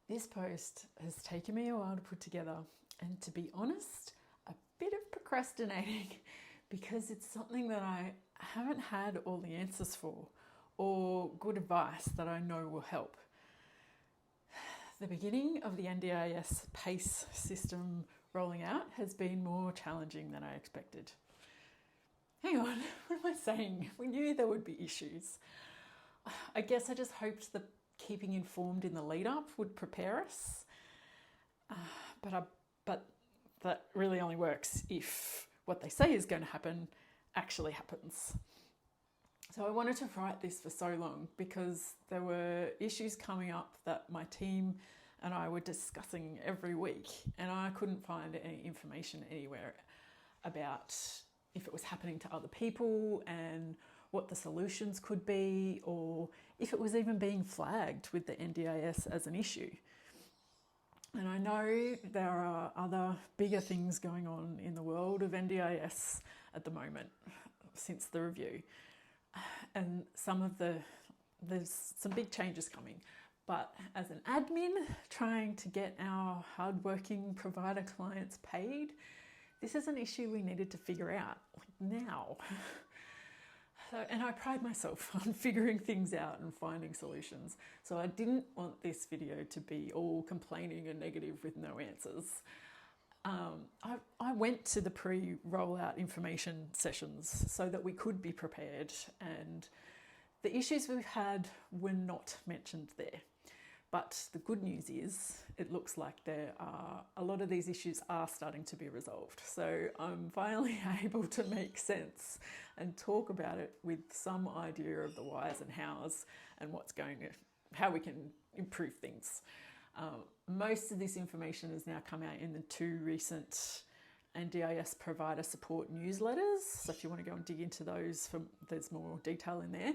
This post has taken me a while to put together, and to be honest, a bit of procrastinating because it's something that I haven't had all the answers for or good advice that I know will help. The beginning of the NDIS PACE system rolling out has been more challenging than I expected. Hang on, what am I saying? We knew there would be issues. I guess I just hoped that keeping informed in the lead up would prepare us. But that really only works if what they say is going to happen actually happens. So I wanted to write this for so long because there were issues coming up that my team and I were discussing every week, and I couldn't find any information anywhere about if it was happening to other people and what the solutions could be, or if it was even being flagged with the NDIS as an issue. And I know there are other bigger things going on in the world of NDIS at the moment since the review. And there's some big changes coming. But as an admin trying to get our hardworking provider clients paid, this is an issue we needed to figure out now. And I pride myself on figuring things out and finding solutions. So I didn't want this video to be all complaining and negative with no answers. I went to the pre-rollout information sessions so that we could be prepared, and the issues we've had were not mentioned there. But the good news is it looks like a lot of these issues are starting to be resolved. So I'm finally able to make sense and talk about it with some idea of the whys and hows and how we can improve things. Most of this information has now come out in the 2 recent NDIS provider support newsletters. So if you want to go and dig into those, there's more detail in there.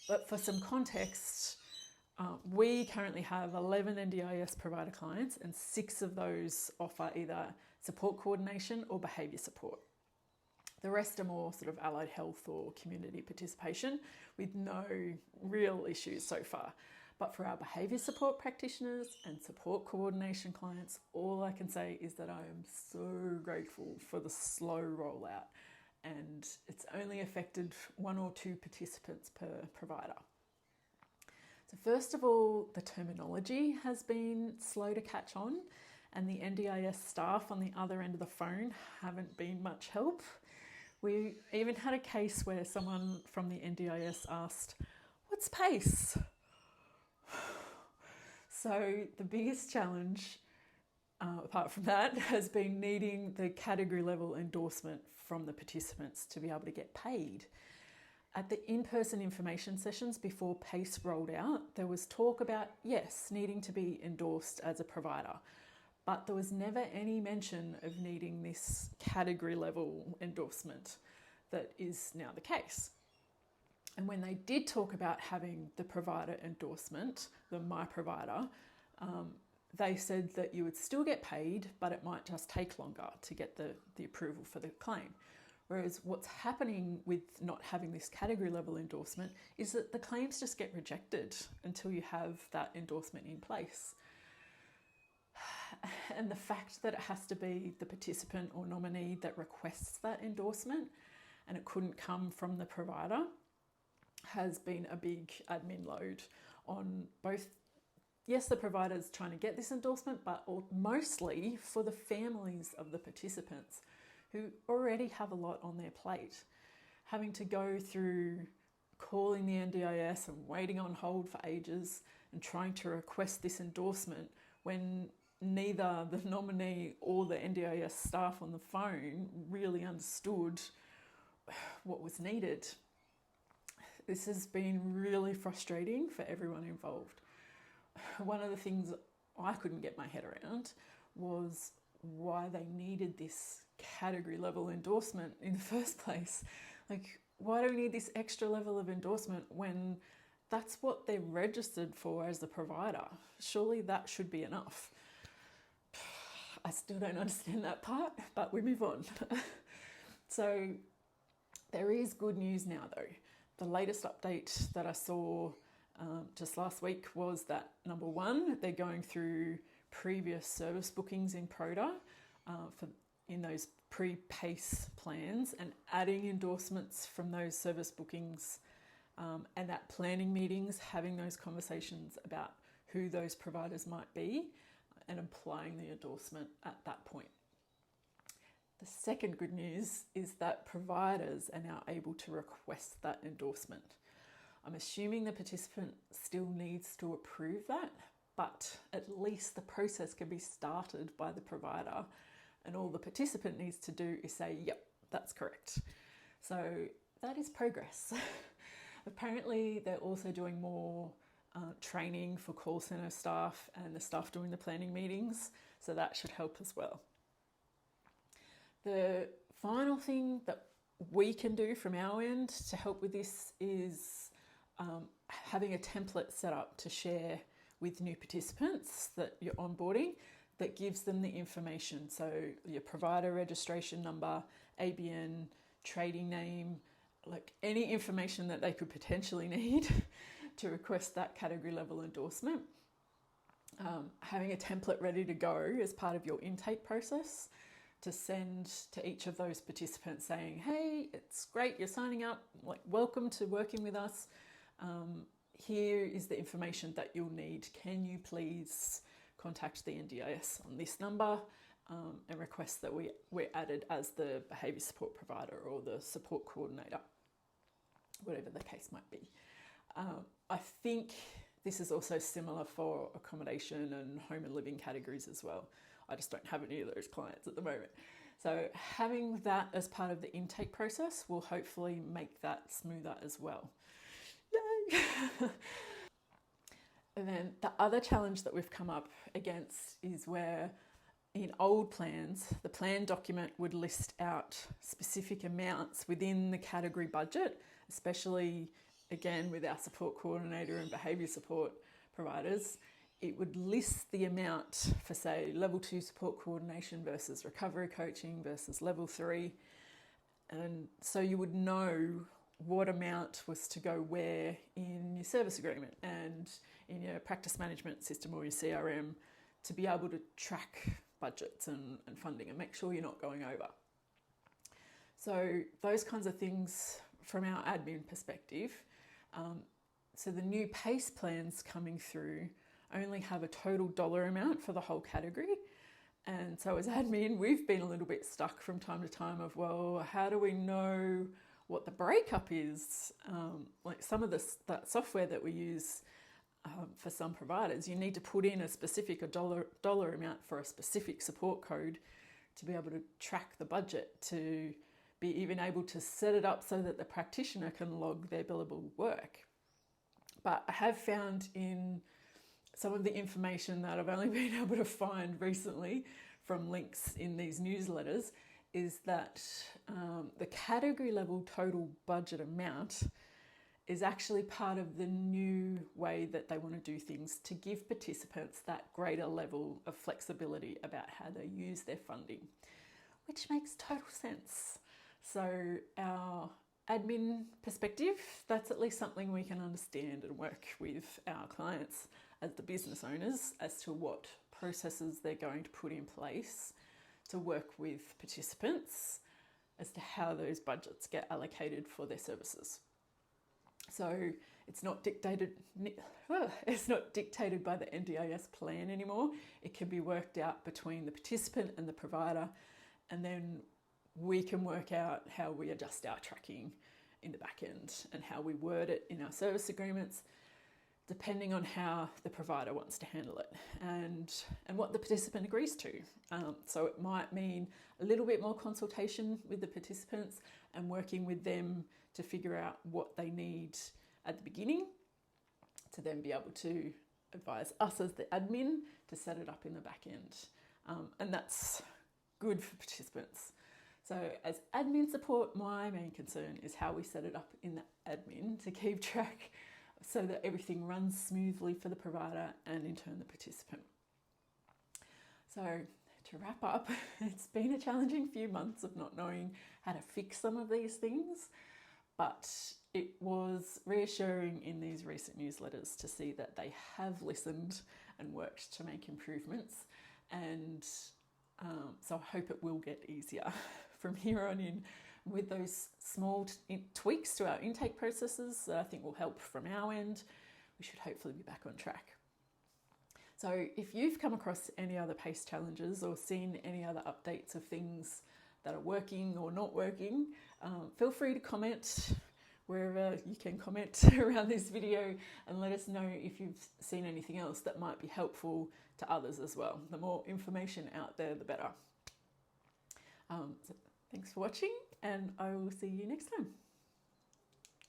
But for some context, we currently have 11 NDIS provider clients, and 6 of those offer either support coordination or behaviour support. The rest are more sort of allied health or community participation with no real issues so far. But for our behaviour support practitioners and support coordination clients, all I can say is that I am so grateful for the slow rollout, and it's only affected 1 or 2 participants per provider. So first of all, the terminology has been slow to catch on, and the NDIS staff on the other end of the phone haven't been much help. We even had a case where someone from the NDIS asked, "What's PACE?" So the biggest challenge, apart from that, has been needing the category level endorsement from the participants to be able to get paid. At the in-person information sessions before PACE rolled out, there was talk about, yes, needing to be endorsed as a provider, but there was never any mention of needing this category level endorsement that is now the case. And when they did talk about having the provider endorsement, the My Provider, they said that you would still get paid, but it might just take longer to get the approval for the claim. Whereas what's happening with not having this category level endorsement is that the claims just get rejected until you have that endorsement in place. And the fact that it has to be the participant or nominee that requests that endorsement and it couldn't come from the provider has been a big admin load on both, yes, the providers trying to get this endorsement, but mostly for the families of the participants who already have a lot on their plate. Having to go through calling the NDIS and waiting on hold for ages and trying to request this endorsement when neither the nominee or the NDIS staff on the phone really understood what was needed. This has been really frustrating for everyone involved. One of the things I couldn't get my head around was why they needed this category level endorsement in the first place. Like, why do we need this extra level of endorsement when that's what they're registered for as the provider? Surely that should be enough. I still don't understand that part, but we move on. So there is good news now though. The latest update that I saw just last week was that number one, they're going through previous service bookings in Proda in those pre-PACE plans and adding endorsements from those service bookings and at planning meetings, having those conversations about who those providers might be and applying the endorsement at that point. The second good news is that providers are now able to request that endorsement. I'm assuming the participant still needs to approve that, but at least the process can be started by the provider, and all the participant needs to do is say, yep, that's correct. So that is progress. Apparently, they're also doing more training for call centre staff and the staff doing the planning meetings, so that should help as well. The final thing that we can do from our end to help with this is having a template set up to share with new participants that you're onboarding that gives them the information. So your provider registration number, ABN, trading name, like any information that they could potentially need to request that category level endorsement. Having a template ready to go as part of your intake process to send to each of those participants saying, hey, it's great, you're signing up, like welcome to working with us. Here is the information that you'll need. Can you please contact the NDIS on this number and request that we're added as the behaviour support provider or the support coordinator, whatever the case might be. I think this is also similar for accommodation and home and living categories as well. I just don't have any of those clients at the moment. So having that as part of the intake process will hopefully make that smoother as well. Yay! And then the other challenge that we've come up against is where in old plans, the plan document would list out specific amounts within the category budget, especially again with our support coordinator and behaviour support providers. It would list the amount for, say, level 2 support coordination versus recovery coaching versus level 3. And so you would know what amount was to go where in your service agreement and in your practice management system or your CRM to be able to track budgets and funding and make sure you're not going over. So those kinds of things from our admin perspective. So the new PACE plans coming through only have a total dollar amount for the whole category. And so as admin, we've been a little bit stuck from time to time of, well, how do we know what the breakup is? Like some of that software that we use for some providers, you need to put in a specific dollar amount for a specific support code to be able to track the budget, to be even able to set it up so that the practitioner can log their billable work. But I have found in some of the information that I've only been able to find recently from links in these newsletters is that the category level total budget amount is actually part of the new way that they want to do things to give participants that greater level of flexibility about how they use their funding, which makes total sense. So our admin perspective, that's at least something we can understand and work with our clients as the business owners as to what processes they're going to put in place to work with participants as to how those budgets get allocated for their services. So it's not dictated by the NDIS plan anymore. It can be worked out between the participant and the provider, and then we can work out how we adjust our tracking in the back end and how we word it in our service agreements, depending on how the provider wants to handle it and what the participant agrees to. So it might mean a little bit more consultation with the participants and working with them to figure out what they need at the beginning to then be able to advise us as the admin to set it up in the back end. And that's good for participants. So as admin support, my main concern is how we set it up in the admin to keep track so that everything runs smoothly for the provider and in turn the participant. So to wrap up, it's been a challenging few months of not knowing how to fix some of these things, but it was reassuring in these recent newsletters to see that they have listened and worked to make improvements. And so I hope it will get easier from here on in with those small tweaks to our intake processes that I think will help from our end. We should hopefully be back on track. So if you've come across any other PACE challenges or seen any other updates of things that are working or not working, feel free to comment wherever you can comment around this video, and let us know if you've seen anything else that might be helpful to others as well. The more information out there, the better. So thanks for watching, and I will see you next time.